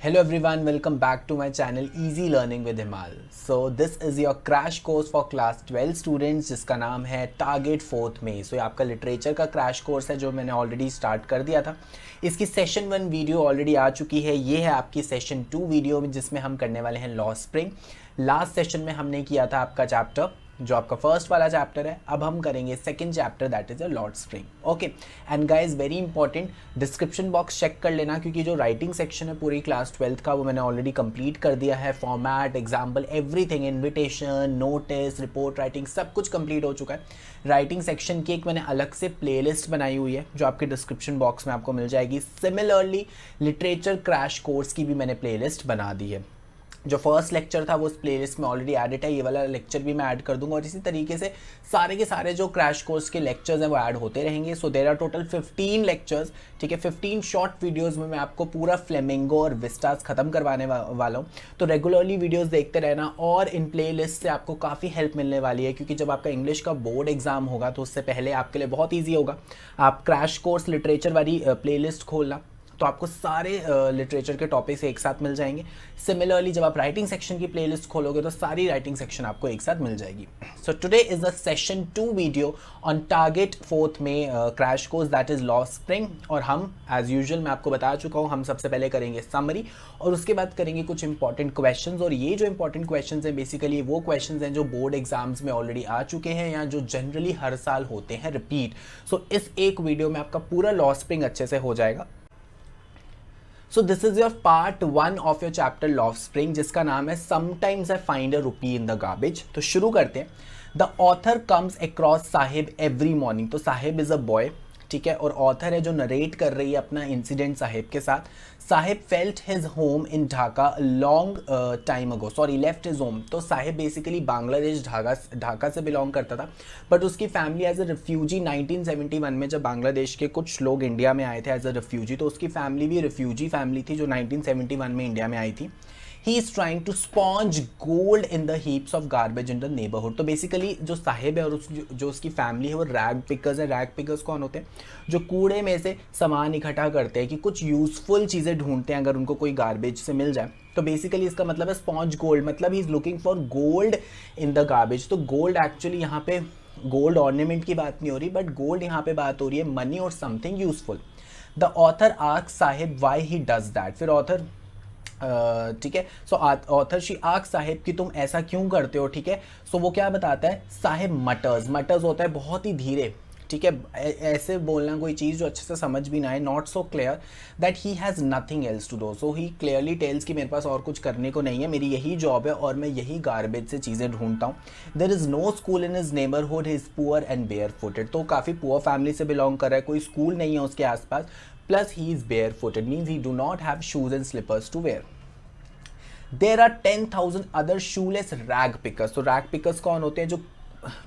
Hello everyone, welcome back to my channel Easy Learning with Himal. So this is your crash course for class 12 students जिसका नाम है target 4th में. So ये आपका literature का crash course है जो मैंने ऑलरेडी स्टार्ट कर दिया था. इसकी सेशन 1 वीडियो ऑलरेडी आ चुकी है. ये है आपकी सेशन 2 वीडियो जिसमें हम करने वाले हैं लॉ स्प्रिंग. लास्ट सेशन में हमने किया था आपका चैप्टर जो आपका फर्स्ट वाला चैप्टर है. अब हम करेंगे second chapter that is a lord spring. Okay and guys very important, description box check कर लेना क्योंकि जो राइटिंग सेक्शन है पूरी क्लास 12th का वो मैंने ऑलरेडी कंप्लीट कर दिया है. Format, example, everything, invitation, notice, report writing सब कुछ कंप्लीट हो चुका है. राइटिंग सेक्शन की एक मैंने अलग से प्लेलिस्ट बनाई हुई है जो आपके डिस्क्रिप्शन बॉक्स में आपको मिल जाएगी. सिमिलरली लिटरेचर क्रैश कोर्स की भी मैंने प्लेलिस्ट बना दी है. जो फर्स्ट लेक्चर था वो उस प्लेलिस्ट में ऑलरेडी एडिट है. ये वाला लेक्चर भी मैं ऐड कर दूंगा और इसी तरीके से सारे के सारे जो क्रैश कोर्स के लेक्चर्स हैं वो ऐड होते रहेंगे. So there are total 15 lectures. ठीक है, 15 शॉर्ट वीडियोस में मैं आपको पूरा फ्लेमिंगो और विस्टास खत्म करवाने वाला हूँ. तो रेगुलरली वीडियोस देखते रहना और इन प्लेलिस्ट से आपको काफ़ी हेल्प मिलने वाली है क्योंकि जब आपका इंग्लिश का बोर्ड एग्जाम होगा तो उससे पहले आपके लिए बहुत ईजी होगा. आप क्रैश कोर्स लिटरेचर वाली प्लेलिस्ट खोलना तो आपको सारे लिटरेचर के टॉपिक्स एक साथ मिल जाएंगे. सिमिलरली जब आप राइटिंग सेक्शन की प्लेलिस्ट खोलोगे तो सारी राइटिंग सेक्शन आपको एक साथ मिल जाएगी. So today is the session 2 video on target 4th में crash course that is law spring. और हम एज यूजुअल मैं आपको बता चुका हूँ, हम सबसे पहले करेंगे समरी और उसके बाद करेंगे कुछ इंपॉर्टेंट क्वेश्चंस. और ये जो इंपॉर्टेंट क्वेश्चंस हैं बेसिकली वो क्वेश्चंस हैं जो बोर्ड एग्जाम्स में ऑलरेडी आ चुके हैं या जो जनरली हर साल होते हैं रिपीट. सो इस एक वीडियो में आपका पूरा लॉ स्प्रिंग अच्छे से हो जाएगा. So this is your part 1 of your chapter Law Spring जिसका नाम है Sometimes I Find a Rupee in the Garbage. तो शुरू करते हैं. The author comes across Sahib every morning. तो साहिब is a boy, ठीक है, और ऑथर है जो नरेट कर रही है अपना इंसिडेंट साहिब के साथ. Sahib felt his home in Dhaka long time ago, sorry left his home. तो साहिब बेसिकली बांग्लादेश ढाका से बिलोंग करता था बट उसकी फैमिली एज अ रिफ्यूजी 1971 में जब बांग्लादेश के कुछ लोग इंडिया में आए थे एज अ रिफ्यूजी तो उसकी फैमिली भी रिफ्यूजी फैमिली थी जो 1971 में इंडिया में आई थी. He is trying to sponge gold in the heaps of garbage in the neighborhood. तो बेसिकली जो साहिब है और जो उसकी फैमिली है वो रैग पिकर्स है. रैग पिकर्स कौन होते हैं? जो कूड़े में से सामान इकट्ठा करते हैं कि कुछ यूजफुल चीज़ें ढूंढते हैं अगर उनको कोई गार्बेज से मिल जाए. तो बेसिकली इसका मतलब है स्पॉन्ज गोल्ड, मतलब he is looking for gold in the garbage. तो गोल्ड एक्चुअली यहाँ पे गोल्ड ऑर्नामेंट की बात नहीं हो रही बट गोल्ड यहाँ पे बात हो रही है मनी और something useful. The author asks Sahib why he does that. फिर ऑथर ठीक है, सो ऑथर शी आस्क्स साहिब कि तुम ऐसा क्यों करते हो. ठीक है, सो वो क्या बताता है, साहिब मटर्स होता है बहुत ही धीरे. ठीक है, ऐसे बोलना कोई चीज़ जो अच्छे से समझ भी ना आए, not so clear that he has nothing else to do. So he clearly tells कि मेरे पास और कुछ करने को नहीं है, मेरी यही जॉब है और मैं यही गार्बेज से चीज़ें ढूंढता हूँ. There is no school in his neighbourhood, he is poor and bare footed. तो काफ़ी पुअर फैमिली से बिलोंग कर रहा है, कोई स्कूल नहीं है उसके आसपास, plus he is bare footed means he do not have shoes and slippers to wear. There are 10,000 other shoeless rag pickers. तो रैग पिकर्स कौन होते हैं?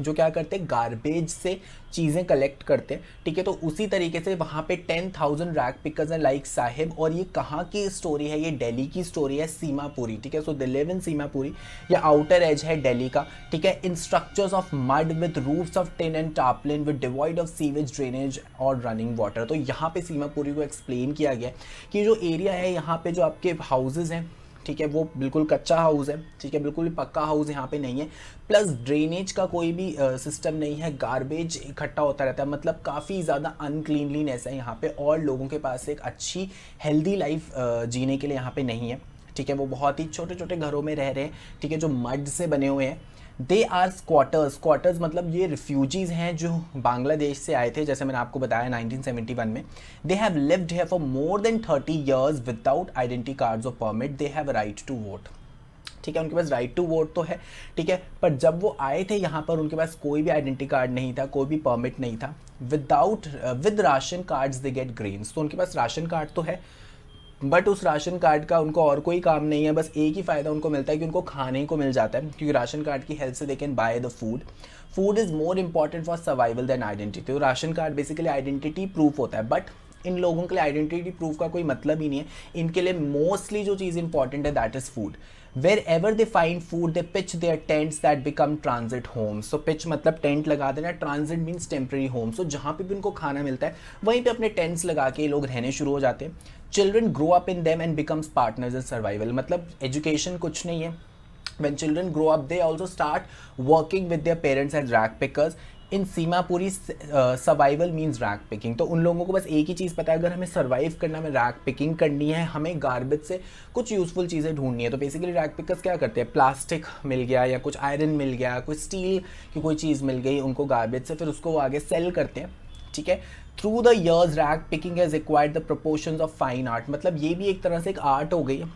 जो क्या करते हैं, गार्बेज से चीज़ें कलेक्ट करते हैं. ठीक है, तो उसी तरीके से वहाँ पे 10,000 रैग पिकर्स हैं लाइक साहिब. और ये कहाँ की स्टोरी है? ये दिल्ली की स्टोरी है, सीमापुरी. ठीक है, सो दे लिव इन सीमापुरी, या आउटर एज है दिल्ली का. ठीक है, in structures of mud with roofs of tin and tarpaulin with devoid of sewage drainage और रनिंग वाटर. तो यहाँ पे सीमापुरी को एक्सप्लेन किया गया कि जो एरिया है यहाँ पे जो आपके हाउसेज हैं, ठीक है, वो बिल्कुल कच्चा हाउस है. ठीक है, बिल्कुल पक्का हाउस यहाँ पे नहीं है. प्लस ड्रेनेज का कोई भी सिस्टम नहीं है, गार्बेज इकट्ठा होता रहता है, मतलब काफ़ी ज़्यादा अनक्लीनलीनेस है यहाँ पे और लोगों के पास एक अच्छी हेल्दी लाइफ जीने के लिए यहाँ पे नहीं है. ठीक है, वो बहुत ही छोटे छोटे घरों में रह रहे हैं. ठीक है, जो मड से बने हुए हैं. दे आर स्क्वाटर्स मतलब ये रिफ्यूजीज़ हैं जो बांग्लादेश से आए थे, जैसे मैंने आपको बताया 1971 में. They have lived here for more than 30 years without identity cards और permit. They have right to vote. ठीक है, उनके पास राइट टू वोट तो है. ठीक है, पर जब वो आए थे यहाँ पर उनके पास कोई भी आइडेंटिटी कार्ड नहीं था, कोई भी परमिट नहीं था. With ration cards they get grains. तो उनके पास राशन कार्ड तो है बट उस राशन कार्ड का उनको और कोई काम नहीं है, बस एक ही फ़ायदा उनको मिलता है कि उनको खाने को मिल जाता है क्योंकि राशन कार्ड की हेल्प से they can buy the food. Food is more important for survival than identity. तो ration card basically identity proof होता है बट इन लोगों के लिए आइडेंटिटी प्रूफ का कोई मतलब ही नहीं है. इनके लिए मोस्टली जो चीज़ इंपॉर्टेंट है that is food. Wherever they find food, they pitch their tents that become transit homes. So pitch मतलब टेंट लगा देना, transit means temporary home. So जहाँ पे भी उनको खाना मिलता है वहीं पे अपने टेंट्स लगा के लोग रहने शुरू हो जाते हैं. Children grow up in them and becomes partners in survival, मतलब एजुकेशन कुछ नहीं है. When children grow up, they also start working with their parents as rag pickers. In Seemapuri survival means rag picking. तो उन लोगों को बस एक ही चीज़ पता है, अगर हमें सर्वाइव करना, हमें रैक पिकिंग करनी है, हमें गार्बेज से कुछ यूजफुल चीज़ें ढूंढनी है. तो बेसिकली रैक पिकर्स क्या करते हैं, प्लास्टिक मिल गया या कुछ आयरन मिल गया, कुछ स्टील की कोई चीज़ मिल गई उनको गार्बेज से, फिर उसको वो आगे सेल करते हैं. ठीक है. Through the years rag picking has acquired the proportions of fine art, मतलब ये भी एक तरह से एक आर्ट हो गई है.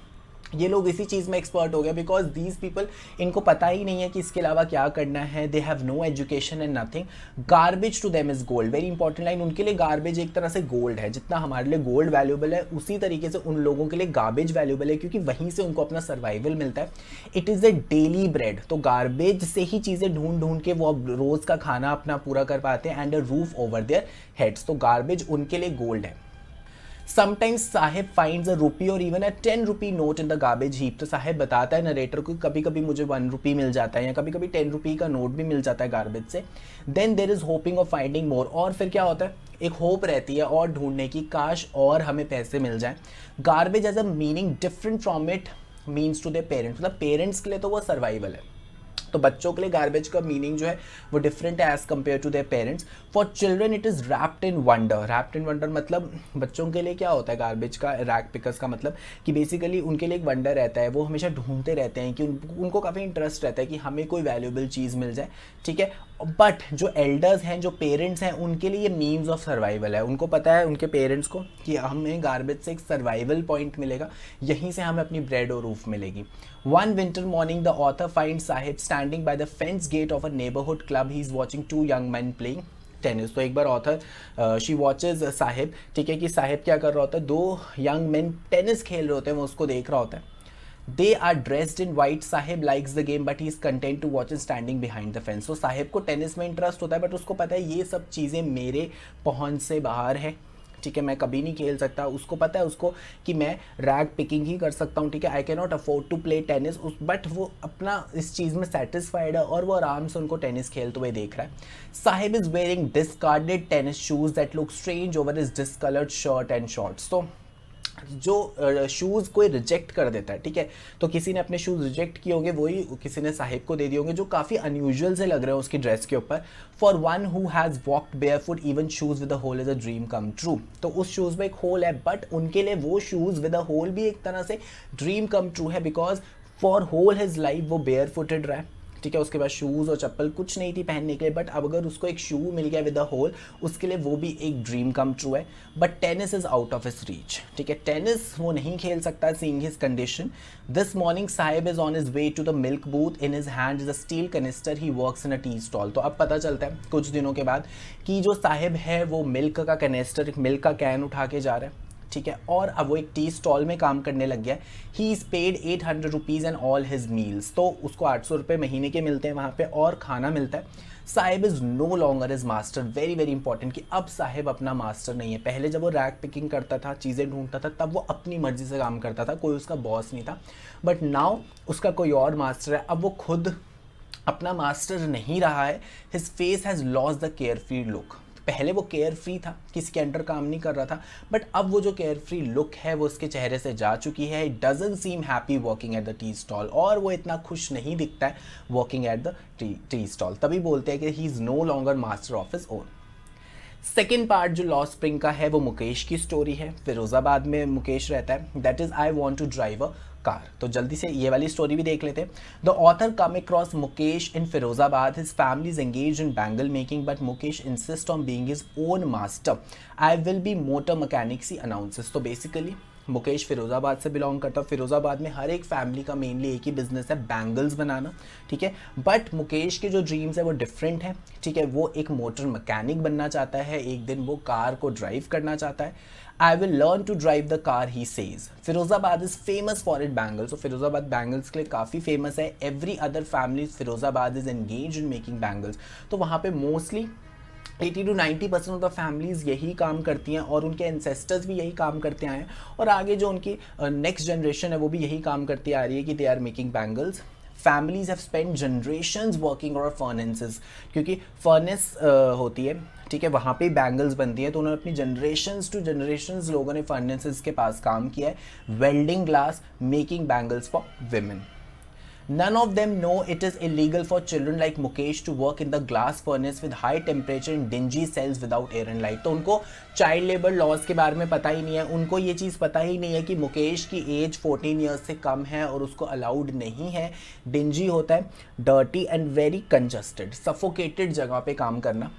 ये लोग इसी चीज़ में एक्सपर्ट हो गए बिकॉज दीज पीपल, इनको पता ही नहीं है कि इसके अलावा क्या करना है. They have no education and nothing. Garbage to them is gold. Very important line. उनके लिए गार्बेज एक तरह से गोल्ड है. जितना हमारे लिए गोल्ड वैल्यूबल है, उसी तरीके से उन लोगों के लिए गार्बेज वैल्यूबल है, क्योंकि वहीं से उनको अपना सर्वाइवल मिलता है. It is a daily bread. तो गार्बेज से ही चीज़ें ढूंढ ढूंढ के वो अब रोज़ का खाना अपना पूरा कर पाते हैं. And a roof over their heads. तो गार्बेज उनके लिए गोल्ड है. Sometimes Sahib finds a rupee or even a 10 rupee note in the garbage heap. तो साहिब बताता है नरेटर को, कभी कभी मुझे 1 रुपी मिल जाता है या कभी कभी 10 रुपी का नोट भी मिल जाता है गार्बेज से. Then there is hoping of finding more. और फिर क्या होता है, एक होप रहती है और ढूंढने की, काश और हमें पैसे मिल जाएं. Garbage as a meaning different from it means to their parents. मतलब पेरेंट्स के लिए तो वो सर्वाइवल है, तो बच्चों के लिए गार्बेज का मीनिंग जो है वो डिफरेंट है as compare to their parents. For children it is wrapped in wonder. Wrapped in wonder मतलब बच्चों के लिए क्या होता है गार्बेज का, रैक पिकर्स का मतलब कि बेसिकली उनके लिए एक वंडर रहता है. वो हमेशा ढूंढते रहते हैं कि उनको काफ़ी इंटरेस्ट रहता है कि हमें कोई वैल्यूएबल चीज़ मिल जाए. ठीक है. बट जो एल्डर्स हैं, जो पेरेंट्स हैं, उनके लिए ये मीन्स ऑफ सर्वाइवल है. उनको पता है, उनके पेरेंट्स को, कि हमें गार्बेज से एक सर्वाइवल पॉइंट मिलेगा, यहीं से हमें अपनी ब्रेड और रूफ मिलेगी. One winter morning, the author finds Sahib standing by the fence gate of a neighborhood club. He is watching 2 young men playing tennis. तो एक बार ऑथर शी वॉचेज साहिब, ठीक है, कि साहिब क्या कर रहा होता है, 2 यंग मैन टेनिस खेल रहे होते हैं, वो उसको देख रहा होता है. They are dressed in white. Sahib likes the game but he is content to watch it standing behind the fence. तो साहिब को टेनिस में इंटरेस्ट होता है, बट उसको पता है ये सब चीज़ें मेरे पहुंच से बाहर है. ठीक है, मैं कभी नहीं खेल सकता. उसको पता है उसको कि मैं रैग पिकिंग ही कर सकता हूँ. ठीक है, I can not afford to play tennis. But वो अपना इस चीज़ में सेटिस्फाइड है और वो आराम से उनको टेनिस खेलते हुए देख रहा है. Sahib is wearing discarded tennis shoes that look strange over his discoloured shirt and shorts. तो जो शूज़ कोई रिजेक्ट कर देता है, ठीक है, तो किसी ने अपने शूज़ रिजेक्ट किए होंगे, वही किसी ने साहिब को दे दिए होंगे, जो काफ़ी अनयूजुअल से लग रहे हैं उसकी ड्रेस के ऊपर. For one who has walked barefoot even shoes with a hole is a dream come true. तो उस शूज़ में एक होल है, बट उनके लिए वो शूज़ विद अ होल भी एक तरह से ड्रीम कम ट्रू है, because for whole his life वो बेयर फुटेड रहा है. ठीक है, उसके बाद शूज़ और चप्पल कुछ नहीं थी पहनने के लिए, बट अब अगर उसको एक शू मिल गया विद अ होल, उसके लिए वो भी एक ड्रीम कम ट्रू है. But tennis is out of his reach. ठीक है, टेनिस वो नहीं खेल सकता seeing his condition. This morning Sahib is on his way to the milk booth. In his hand is a steel canister. He works in a tea stall. तो अब पता चलता है कुछ दिनों के बाद कि जो साहिब है वो मिल्क का कैनिस्टर, एक मिल्क का कैन उठा के जा रहा है. ठीक है, और अब वो एक टी स्टॉल में काम करने लग गया है. He is paid 800 rupees and all his meals. तो उसको 800 रुपये महीने के मिलते हैं वहाँ पे और खाना मिलता है. Sahib is no longer is master. Very very important कि अब साहिब अपना मास्टर नहीं है. पहले जब वो रैक पिकिंग करता था, चीज़ें ढूंढता था, तब वो अपनी मर्जी से काम करता था, कोई उसका बॉस नहीं था. बट नाउ उसका कोई और मास्टर है. अब वो खुद अपना मास्टर नहीं रहा है. His face has lost the care free look. पहले वो केयर फ्री था, किसी के अंडर काम नहीं कर रहा था, बट अब वो जो केयर फ्री लुक है वो उसके चेहरे से जा चुकी है. It doesn't seem happy walking at the tea stall. और वो इतना खुश नहीं दिखता है walking at the tea stall. तभी बोलते हैं कि he is no longer master of his own. Second part जो लॉस्ट स्प्रिंग का है वो मुकेश की स्टोरी है. फिरोज़ाबाद में मुकेश रहता है. That is I want to drive a car. तो जल्दी से ये वाली स्टोरी भी देख लेते हैं. The author come across Mukesh in Firozabad. His family is engage in bangle making but Mukesh insist on being his own master. I will be motor mechanics he announces. तो बेसिकली मुकेश फिरोज़ाबाद से बिलोंग करता है. फिरोज़ाबाद में हर एक फैमिली का मेनली एक ही बिजनेस है, bangles बनाना. ठीक है, बट मुकेश के जो ड्रीम्स है वो डिफरेंट है. ठीक है, वो एक मोटर मैकेनिक बनना चाहता है. एक दिन वो कार को ड्राइव करना चाहता है. I will learn to drive the car, he says. Firozabad is famous for its bangles. तो फिरोज़ाबाद बैंगल्स के लिए काफ़ी फेमस है. Every other family Firozabad is engaged in making bangles. तो वहाँ पे mostly 80 to 90% of the families यही काम करती हैं और उनके एंसेस्टर्स भी यही काम करते आए हैं और आगे जो उनकी नेक्स्ट जनरेशन है वो भी यही काम करती आ रही है कि they are making bangles. Families have spent generations working on furnaces. क्योंकि फर्नेस होती है, ठीक है, वहाँ पे बैंगल्स बनती हैं। तो उन्होंने अपनी जनरेशन्स टू जनरेशन्स लोगों ने फर्नेसेस के पास काम किया है, welding glass, making bangles for women. None of them know it is illegal for children like Mukesh to work in the glass furnace with high temperature in dingy cells without air and light। तो उनको child labour laws के बारे में पता ही नहीं है, उनको ये चीज़ पता ही नहीं है कि मुकेश की एज 14 ईयर्स से कम है और उसको अलाउड नहीं है डिंजी होता है, dirty and very congested, suffocated जगह पे काम करना।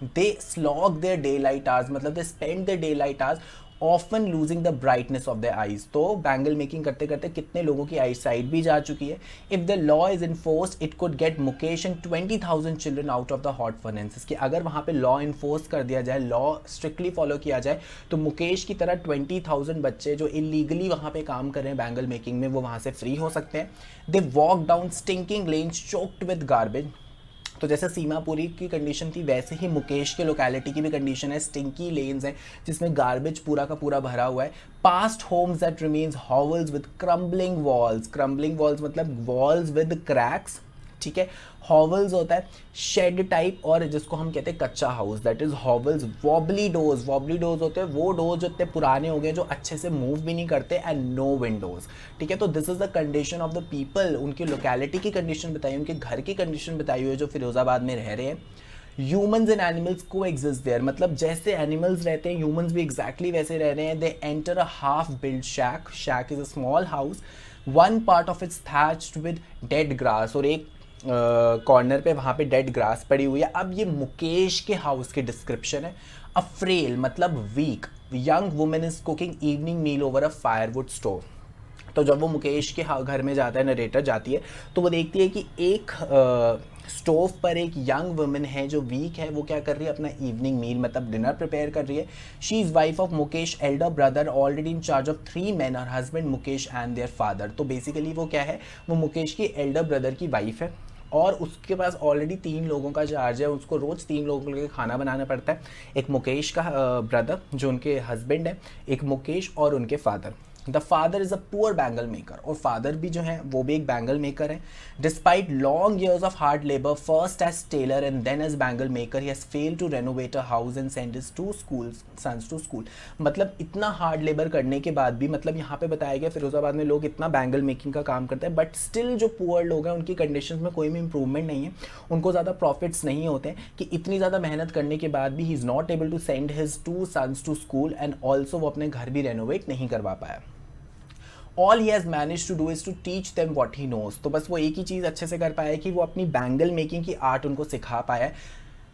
They slog their daylight hours, मतलब they spend their daylight hours often losing the brightness of the eyes. तो बैंगल मेकिंग करते करते कितने लोगों की आई साइट भी जा चुकी है। If the law is enforced it could get Mukesh and 20,000 children out of the hot furnaces, कि अगर वहाँ पे लॉ इन्फोर्स कर दिया जाए, लॉ स्ट्रिक्टली फॉलो किया जाए, तो मुकेश की तरह 20,000 बच्चे जो इलीगली वहाँ पे काम कर रहे हैं बैंगल मेकिंग में, वो वहाँ से फ्री हो सकते हैं। They walk down stinking lens choked with garbage. तो जैसे सीमापुरी की कंडीशन थी वैसे ही मुकेश के लोकेलिटी की भी कंडीशन है, स्टिंकी लेन्स हैं जिसमें गार्बेज पूरा का पूरा भरा हुआ है। Past homes that remains hovels with crumbling walls, crumbling walls मतलब वॉल्स विद क्रैक्स, ठीक है। हॉवल्स होता है शेड टाइप, और जिसको हम कहते हैं कच्चा house, that is hovels. Wobbly doors, wobbly doors होते हैं वो डोर्स जो इतने पुराने हो गए जो अच्छे से मूव भी नहीं करते, एंड नो विंडोज, ठीक है। तो this is the condition of the people, उनकी लोकेलिटी की कंडीशन बताई, उनके घर की कंडीशन बताई हुई है जो फिरोजाबाद में रह रहे हैं। ह्यूमन्स एंड एनिमल्स को एग्जिस्ट देयर, मतलब जैसे एनिमल्स रहते हैं ह्यूमन्स भी एग्जैक्टली वैसे रह रहे हैं। They enter a half build shack, shack is a small house, one part of its thatched with dead grass, और एक कॉर्नर पे वहाँ पे डेड ग्रास पड़ी हुई है। अब ये मुकेश के हाउस की डिस्क्रिप्शन है। अ फ्रेल मतलब weak young women is cooking evening meal over a firewood stove. तो जब वो मुकेश के घर में जाता है, नरेटर जाती है, तो वो देखती है कि एक स्टोव पर एक यंग वुमेन है जो वीक है, वो क्या कर रही है, अपना इवनिंग मील मतलब डिनर प्रिपेयर कर रही है। She is wife of Mukesh Elder brother already in charge of 3 men, her husband Mukesh and their father. तो बेसिकली वो क्या है, वो मुकेश की एल्डर ब्रदर की वाइफ है और उसके पास ऑलरेडी 3 लोगों का चार्ज है, उसको रोज़ 3 लोगों के लिए खाना बनाना पड़ता है। एक मुकेश का ब्रदर जो उनके हस्बैंड है, एक मुकेश और उनके father. The father is a poor bangle maker, और फादर भी जो है वो भी एक बैंगल मेकर है। Despite long years of hard labour, first as tailor and then as bangle maker, he has failed to renovate a house and send his 2 sons to school. मतलब इतना हार्ड लेबर करने के बाद भी, मतलब यहाँ पे बताया गया फिरोजाबाद में लोग इतना बैंगल मेकिंग का काम करते हैं, बट स्टिल जो पुअर लोग हैं उनकी कंडीशन में कोई भी इंप्रूवमेंट नहीं है, उनको ज़्यादा प्रॉफिट्स नहीं होते हैं, कि इतनी ज़्यादा मेहनत करने के बाद भी he is not able to send his 2 sons to school, and also वो अपने घर भी रेनोवेट नहीं करवा पाया। All he has manage to do is to teach them what he knows. तो बस वो एक ही चीज़ अच्छे से कर पाया है कि वो अपनी बैंगल मेकिंग की आर्ट उनको सिखा पाया है।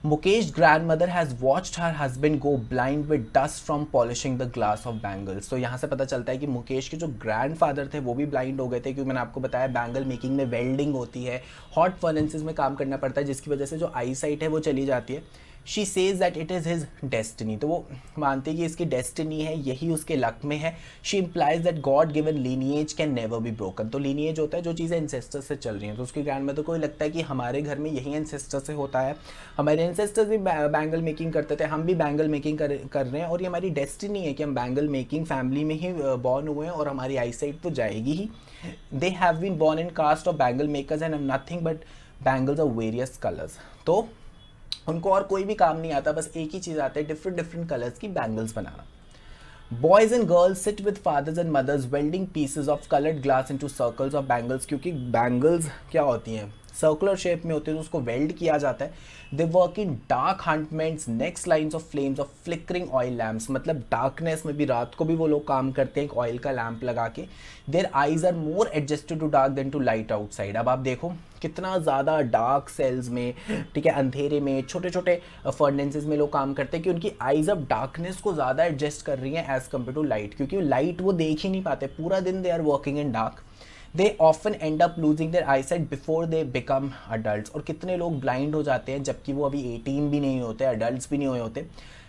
Mukesh grandmother has watched her husband go blind with dust from polishing the glass of bangles. तो यहाँ से पता चलता है कि मुकेश के जो ग्रैंडफादर थे वो भी ब्लाइंड हो गए थे, क्योंकि मैंने आपको बताया बैंगल मेकिंग में वेल्डिंग होती है, हॉट फर्नेसेस में काम करना पड़ता है, जिसकी वजह से जो आई साइट है वो चली जाती है। She says that it is his destiny, तो वो मानती है कि इसकी डेस्टिनी है, यही उसके लक में है। She implies that God given lineage can never be broken. तो लीनिएज होता है जो चीज़ें एंसेस्टर से चल रही हैं, तो उसकी ग्रैंडमदर को लगता है कि हमारे घर में यही एंसेस्टर से होता है, हमारे एंसेस्टर्स भी बैंगल मेकिंग करते थे, हम भी बैंगल मेकिंग कर रहे हैं, और ये हमारी डेस्टिनी है कि हम बैंगल मेकिंग फैमिली में ही बॉर्न हुए हैं और हमारी आई साइट तो जाएगी ही। They have been born in caste of bangle makers and nothing but bangles of various colours. तो उनको और कोई भी काम नहीं आता, बस एक ही चीज़ आता है, डिफरेंट कलर्स की बैंगल्स बनाना। Boys and girls sit with fathers and mothers welding pieces of coloured glass into circles of bangles, क्योंकि बैंगल्स क्या होती हैं, सर्कुलर शेप में होती है, तो उसको वेल्ड किया जाता है। They work in dark hutments next lines of flames of flickering oil lamps, मतलब डार्कनेस में भी, रात को भी वो लोग काम करते हैं एक ऑयल का लैम्प लगा के। Their eyes are more adjusted to dark than to light outside. अब आप देखो कितना ज़्यादा डार्क सेल्स में, ठीक है, अंधेरे में, छोटे छोटे फर्नेसेस में लोग काम करते हैं कि उनकी आइज अब डार्कनेस को ज़्यादा एडजस्ट कर रही हैं एज़ कम्पेयर टू लाइट, क्योंकि लाइट वो देख ही नहीं पाते पूरा दिन, they are working in dark. They often end up losing their eyesight before they become adults। और कितने लोग ब्लाइंड हो जाते हैं जबकि वो अभी 18 भी नहीं होते, अडल्ट भी नहीं हुए होते।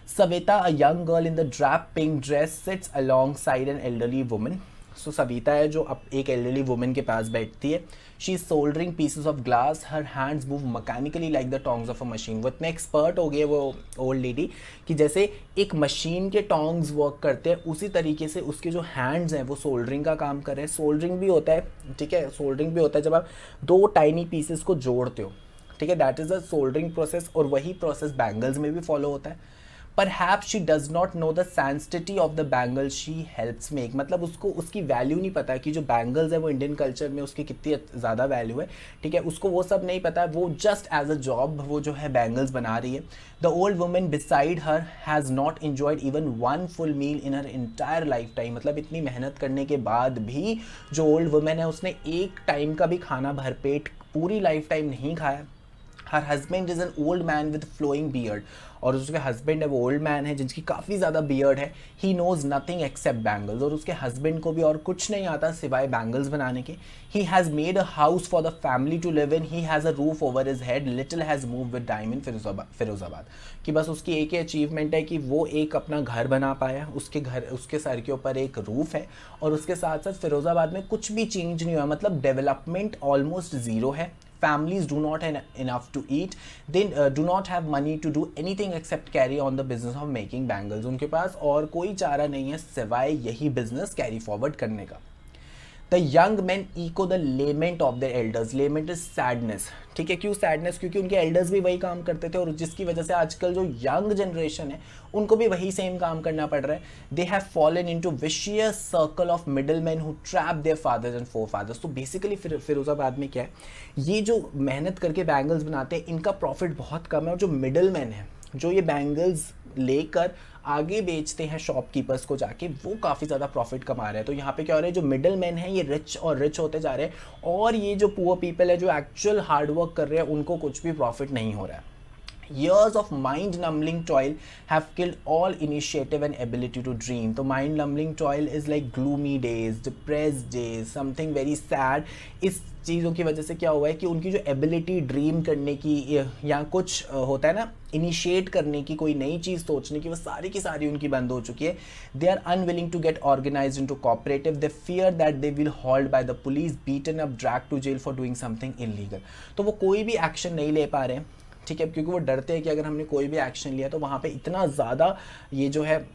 Savita, a young girl in the drab pink dress, sits alongside an elderly woman। सो सविता है जो अब एक एल्डरली वुमेन के पास बैठती है। She is soldering pieces of glass, her hands move mechanically like the tongs of a machine. वो इतने expert हो गए वो ओल्ड लेडी कि जैसे एक मशीन के टोंग्स वर्क करते हैं उसी तरीके से उसके जो हैंड्स हैं वो सोल्डरिंग का काम कर रहे हैं। सोल्डरिंग भी होता है, ठीक है, सोल्डरिंग भी होता है जब आप 2 टाइनी पीसेस को जोड़ते हो, ठीक है, that is a soldering process, और वही प्रोसेस बैंगल्स में भी फॉलो होता है। Perhaps she does not know the sanctity of the bangle she helps make, मतलब उसको उसकी वैल्यू नहीं पता कि जो बैंगल्स है वो इंडियन कल्चर में उसकी कितनी ज़्यादा वैल्यू है, ठीक है, उसको वो सब नहीं पता है, वो जस्ट एज अ जॉब वो जो है बैंगल्स बना रही है। The old women beside her has not enjoyed even one full meal in her entire lifetime, मतलब इतनी मेहनत करने के बाद भी जो ओल्ड वुमेन है उसने एक टाइम का भी खाना भरपेट पूरी लाइफ टाइम नहीं खाया। हर husband is an old man with flowing beard, और उसके हस्बैंड है वो ओल्ड मैन है जिनकी काफ़ी ज़्यादा बियर्ड है। He knows nothing accept bangles, और उसके हस्बैंड को भी और कुछ नहीं आता सिवाय बैंगल्स बनाने के। He has made a house for the family to live in, he has a roof over his head, little has move with time in Firozabad. कि बस उसकी एक ही अचीवमेंट है कि वो एक अपना घर बना पाया, उसके सर के ऊपर एक रूफ है, और उसके साथ साथ फिरोज़ाबाद में कुछ भी चेंज नहीं हुआ, मतलब डेवलपमेंट ऑलमोस्ट ज़ीरो है। Families do not have enough to eat, they do not have money to do anything except carry on the business of making bangles, उनके पास और कोई चारा नहीं है सिवाय यही बिजनेस कैरी फॉरवर्ड करने का। The young man echo the lament of the elders, lament is sadness, ठीक है, क्यों सैडनेस, क्योंकि उनके एल्डर्स भी वही काम करते थे, और जिसकी वजह से आजकल जो यंग जनरेशन है उनको भी वही सेम काम करना पड़ रहा है। They have fallen into vicious circle of middle man who trap their fathers and forefathers. तो बेसिकली फिरोजाबाद में क्या है, ये जो मेहनत करके बैंगल्स बनाते हैं इनका प्रॉफिट बहुत कम है, और जो मिडल मैन है जो ये बैंगल्स लेकर आगे बेचते हैं शॉपकीपर्स को जाके, वो काफ़ी ज़्यादा प्रॉफिट कमा रहे हैं। तो यहाँ पे क्या हो रहा है, जो मिडल मैन है ये रिच और रिच होते जा रहे हैं, और ये जो पुअर पीपल है जो एक्चुअल हार्ड वर्क कर रहे हैं उनको कुछ भी प्रॉफिट नहीं हो रहा है। Years of mind-numbing toil have killed all initiative and ability to dream. तो mind-numbing toil is like gloomy days, depressed days, something very sad. इस चीज़ों की वजह से क्या हुआ है कि उनकी जो एबिलिटी ड्रीम करने की या कुछ होता है ना इनिशिएट करने की, कोई नई चीज़ सोचने की, वो सारी की सारी उनकी बंद हो चुकी है। They are unwilling to get organised into cooperative, they fear that they will hold by the police, beaten up, drag to jail for doing something illegal. तो वो कोई भी एक्शन नहीं ले पा रहे हैं, ठीक है, क्योंकि वो डरते हैं कि अगर हमने कोई भी एक्शन लिया तो वहाँ पे इतना ज़्यादा ये जो है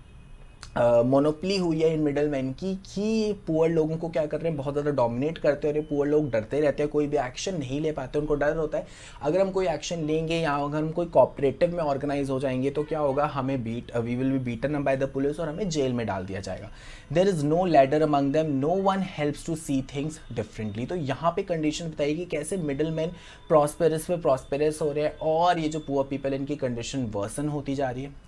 मोनोपली हुई है इन मिडल मैन की कि पुअर लोगों को क्या कर रहे हैं, बहुत ज़्यादा डोमिनेट करते हैं, और ये पुअर लोग डरते रहते हैं, कोई भी एक्शन नहीं ले पाते, उनको डर होता है अगर हम कोई एक्शन लेंगे या अगर हम कोई कोऑपरेटिव में ऑर्गेनाइज हो जाएंगे तो क्या होगा, हमें we will be beaten up by the police और हमें जेल में डाल दिया जाएगा। There is no ladder among them, no one helps to see things differently. तो यहाँ पे कंडीशन बताइए कि कैसे मिडल मैन प्रॉस्पेरस पे प्रॉस्पेरस हो रहे हैं, और ये जो पुअर पीपल इनकी कंडीशन वर्सन होती जा रही है।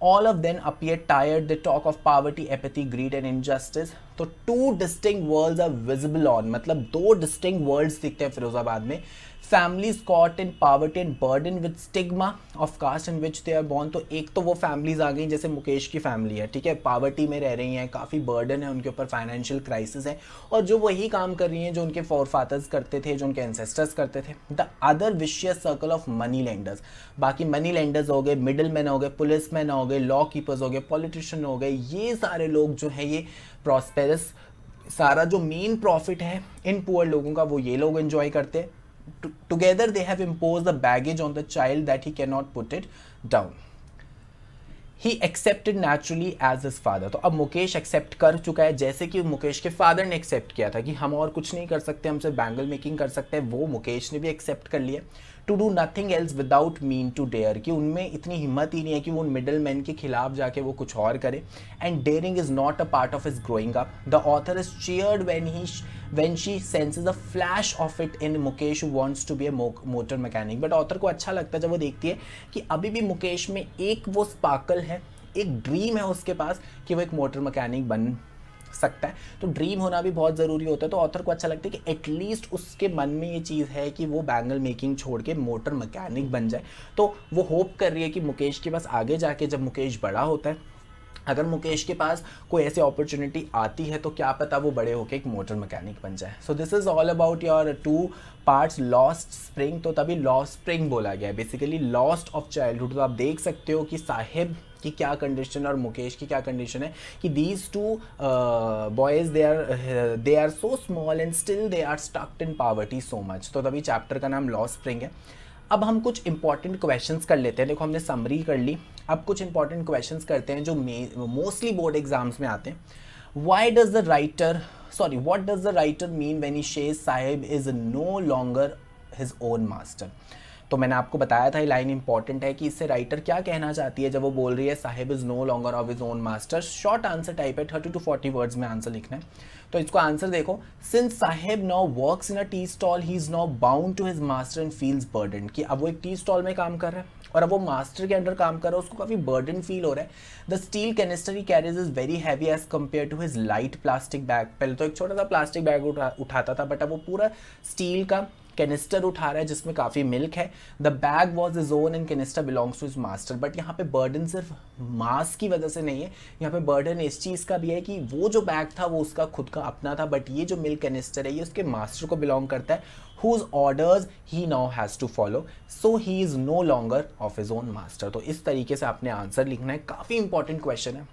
All of them appear tired. They talk of poverty, apathy, greed and injustice. तो two distinct worlds are visible on, मतलब दो distinct worlds दिखते हैं फिरोजाबाद में। Families caught in poverty and burdened with stigma of caste in which they are born। तो एक तो वो families आ गई जैसे मुकेश की फैमिली है, ठीक है, पावर्टी में रह रही हैं, काफ़ी बर्डन है उनके ऊपर, फाइनेंशियल क्राइसिस है, और जो वही काम कर रही हैं जो उनके फोरफादर्स करते थे, जो उनके एंसेस्टर्स करते थे। The other vicious circle of money lenders, बाकी मनी लेंडर्स हो गए, मिडिल मैन हो गए, पुलिस मैन हो गए, लॉ कीपर्स हो गए, पॉलिटिशियन हो गए, ये सारे लोग जो है ये प्रॉस्पेरस, सारा जो मेन प्रॉफिट है इन पुअर लोगों का वो ये लोग एंजॉय करते हैं। Together they have imposed the baggage on the child that he cannot put it down. He accepted naturally as his father। तो अब मुकेश एक्सेप्ट कर चुका है जैसे कि मुकेश के फादर ने एक्सेप्ट किया था कि हम और कुछ नहीं कर सकते, हम सिर्फ बैंगल मेकिंग कर सकते हैं, वो मुकेश ने भी एक्सेप्ट कर लिया। To do nothing else without mean to dare, कि उनमें इतनी हिम्मत ही नहीं है कि वो उन मिडल मैन के खिलाफ जाके वो कुछ और करे। And daring is not a part of his growing up. The author is cheered when she senses a flash of it in Mukesh who wants to be a motor mechanic। But author को अच्छा लगता है जब वो देखती है कि अभी भी मुकेश में एक वो स्पार्कल है, एक ड्रीम है उसके पास कि वो एक मोटर मैकेनिक बन सकता है। तो ड्रीम होना भी बहुत ज़रूरी होता है। तो ऑथर को अच्छा लगता है कि एटलीस्ट उसके मन में ये चीज़ है कि वो बैंगल मेकिंग छोड़ के मोटर मैकेनिक बन जाए। तो वो होप कर रही है कि मुकेश के पास आगे जाके जब मुकेश बड़ा होता है, अगर मुकेश के पास कोई ऐसी अपॉर्चुनिटी आती है तो क्या पता वो बड़े होकर एक मोटर मैकेनिक बन जाए। So this is all about your 2 parts lost spring. तो तभी लॉस्ट स्प्रिंग बोला गया है, बेसिकली लॉस्ट ऑफ चाइल्डहुड। तो आप देख सकते हो कि साहिब की क्या कंडीशन और मुकेश की क्या कंडीशन है कि these two boys they are so small and still they are stucked in poverty so much. तो तभी चैप्टर का नाम लॉस्ट स्प्रिंग है। अब हम कुछ इंपॉर्टेंट क्वेश्चंस कर लेते हैं। देखो हमने समरी कर ली, अब कुछ इंपॉर्टेंट क्वेश्चंस करते हैं जो मोस्टली बोर्ड एग्जाम्स में आते हैं। What does the writer mean when he says Sahib is no longer his own master. तो मैंने आपको बताया था ये लाइन इंपॉर्टेंट है कि इससे राइटर क्या कहना चाहती है जब वो बोल रही है Sahib is no longer of his own master. Short answer type है, 30 to 40 वर्ड्स में आंसर लिखना है। तो इसको आंसर देखो, since Sahib now works in a tea stall he is now bound to his master and feels burden, कि अब वो एक टी स्टॉल में काम कर रहा है और अब वो मास्टर के अंडर काम कर रहा है, उसको काफ़ी बर्डन फील हो रहा है। The steel canister he carries is very heavy as compare to his light plastic bag. पहले तो एक छोटा सा प्लास्टिक बैग उठाता था, बट अब वो पूरा स्टील का कैनिस्टर उठा रहा है जिसमें काफ़ी मिल्क है। The bag was his own and canister belongs to his master. But यहाँ पे बर्डन सिर्फ मास की वजह से नहीं है, यहाँ पे बर्डन इस चीज़ का भी है कि वो जो बैग था वो उसका खुद का अपना था, बट ये जो मिल्क कैनिस्टर है ये उसके मास्टर को बिलोंग करता है, whose orders he now has to follow, so he is no longer of his own master। तो इस तरीके से आपने आंसर लिखना है, काफ़ी इंपॉर्टेंट क्वेश्चन है।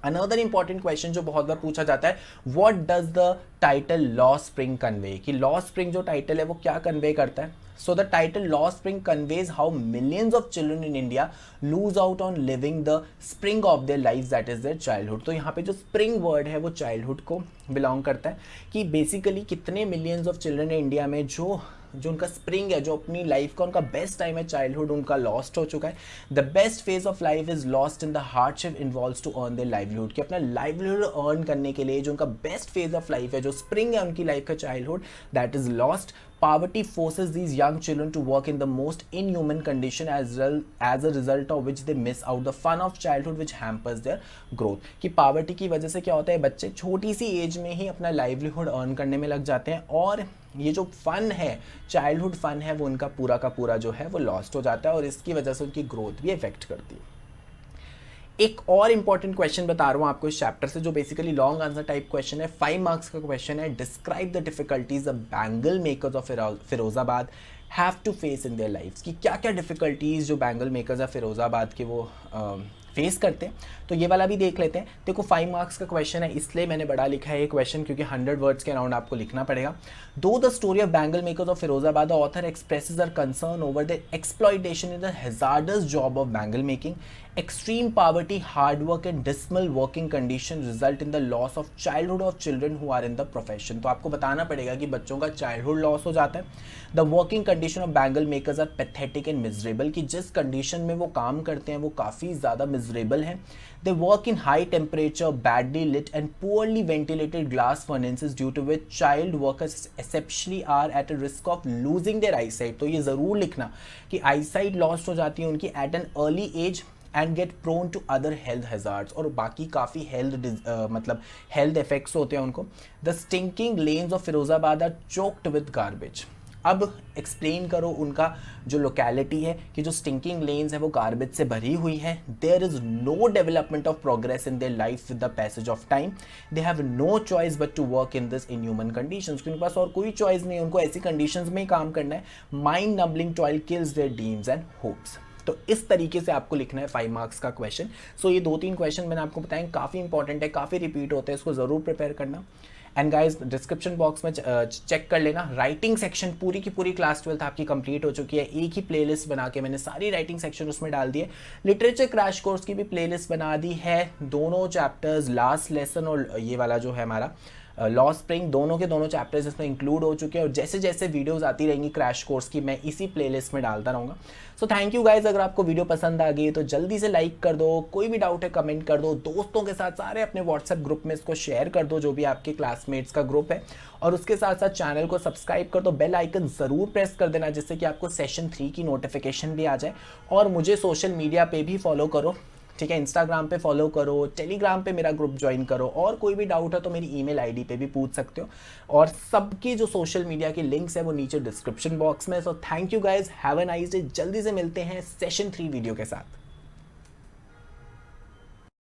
अनदर इंपॉर्टेंट क्वेश्चन जो बहुत बार पूछा जाता है, what does the title law spring convey, कि लॉ स्प्रिंग जो टाइटल है वो क्या कन्वे करता है। So the title law spring conveys how millions of children in India lose out on living the spring of their life, that is their childhood. तो यहाँ पे जो स्प्रिंग वर्ड है वो चाइल्डहुड को बिलोंग करता है, कि बेसिकली कितने मिलियंस ऑफ चिल्ड्रन है इंडिया में जो उनका स्प्रिंग है, जो अपनी लाइफ का उनका बेस्ट टाइम है चाइल्डहुड, उनका लॉस्ट हो चुका है। The best phase of life is lost in the hardship involves to earn their livelihood, कि अपना लाइवलीहुड अर्न करने के लिए जो उनका बेस्ट फेज ऑफ लाइफ है, जो स्प्रिंग है उनकी लाइफ का childhood, that is lost. Poverty forces these young children to work in the most inhuman condition as a result of which they miss out the fun of childhood which hampers their growth। कि poverty की वजह से क्या होता है, बच्चे छोटी सी as में ही अपना लाइवलीहुड अर्न करने में लग जाते हैं और ये जो फन है, चाइल्डहुड फन है, वो उनका पूरा का पूरा जो है वो लॉस्ट हो जाता है और इसकी वजह से उनकी ग्रोथ भी इफेक्ट करती है। एक और इंपॉर्टेंट क्वेश्चन बता रहा हूँ आपको इस चैप्टर से, जो basically long answer type question है, 5 मार्क्स का क्वेश्चन है। Describe the difficulties the bangle makers of Firozabad have to face in their lifes, कि क्या क्या डिफिकल्टीज जो बैंगल मेकर्स ऑफ फिरोजाबाद के वो फेस करते हैं। तो ये वाला भी देख लेते हैं। देखो 5 मार्क्स का क्वेश्चन है, इसलिए मैंने बड़ा लिखा है ये क्वेश्चन, क्योंकि 100 वर्ड्स के अराउंड आपको लिखना पड़ेगा। दो the story of bangle makers of Firozabad, the author expresses her concern over the exploitation in the hazards job of bangle making. Extreme poverty, hard work and dismal working condition result in the loss of childhood of children who are in the profession। तो आपको बताना पड़ेगा कि बच्चों का childhood loss हो जाता है। The working condition of bangle makers are pathetic and miserable, कि जिस कंडीशन में वो काम करते हैं वो काफ़ी ज़्यादा मिजरेबल है। They work in high temperature, badly lit and poorly ventilated glass furnaces due to which child workers exceptionally are at a risk of losing their eyesight। तो ये ज़रूर लिखना कि eyesight lost हो जाती है उनकी at an early age and get prone to other health hazards, और बाकी काफ़ी मतलब हेल्थ इफेक्ट्स होते हैं उनको। The stinking lanes of Firozabad are choked with garbage. अब एक्सप्लेन करो उनका जो लोकेलिटी है कि जो स्टिंकिंग लेन्स है वो गार्बेज से भरी हुई है। There is no development of progress in their life with the passage of time. They have no choice but to work in this inhuman conditions, उनके पास और कोई चॉइस नहीं, उनको ऐसी कंडीशंस में ही काम करना है। Mind numbing toil kills their dreams and hopes. तो इस तरीके से आपको लिखना है 5 मार्क्स का क्वेश्चन। सो ये 2-3 क्वेश्चन मैंने आपको बताएं, काफ़ी इंपॉर्टेंट है, काफ़ी रिपीट होते हैं, इसको ज़रूर प्रिपेयर करना। एंड गाइज डिस्क्रिप्शन बॉक्स में चेक कर लेना, राइटिंग सेक्शन पूरी की पूरी क्लास 12 आपकी कंप्लीट हो चुकी है। एक ही प्लेलिस्ट बना के मैंने सारी राइटिंग सेक्शन उसमें डाल दिए। लिटरेचर क्रैश कोर्स की भी प्लेलिस्ट बना दी है, दोनों चैप्टर्स, लास्ट लेसन और ये वाला जो है हमारा लॉ स्प्रिंग, दोनों के दोनों चैप्टर्स इसमें इंक्लूड हो चुके हैं। और जैसे जैसे वीडियोस आती रहेंगी क्रैश कोर्स की, मैं इसी प्लेलिस्ट में डालता रहूँगा। So thank you guys. अगर आपको वीडियो पसंद आ गई तो जल्दी से लाइक कर दो, कोई भी डाउट है कमेंट कर दो, दोस्तों के साथ सारे अपने व्हाट्सएप ग्रुप में इसको शेयर कर दो, जो भी आपके क्लासमेट्स का ग्रुप है। और उसके साथ साथ चैनल को सब्सक्राइब कर दो, बेल आइकन ज़रूर प्रेस कर देना, जिससे कि आपको सेशन 3 की नोटिफिकेशन भी आ जाए। और मुझे सोशल मीडिया पे भी फॉलो करो, ठीक है, इंस्टाग्राम पे फॉलो करो, टेलीग्राम पे मेरा ग्रुप ज्वाइन करो, और कोई भी डाउट है तो मेरी ईमेल आईडी पे भी पूछ सकते हो। और सबकी जो सोशल मीडिया के लिंक्स है वो नीचे डिस्क्रिप्शन बॉक्स में। So thank you guys, have a nice day. जल्दी से मिलते हैं सेशन 3 वीडियो के साथ।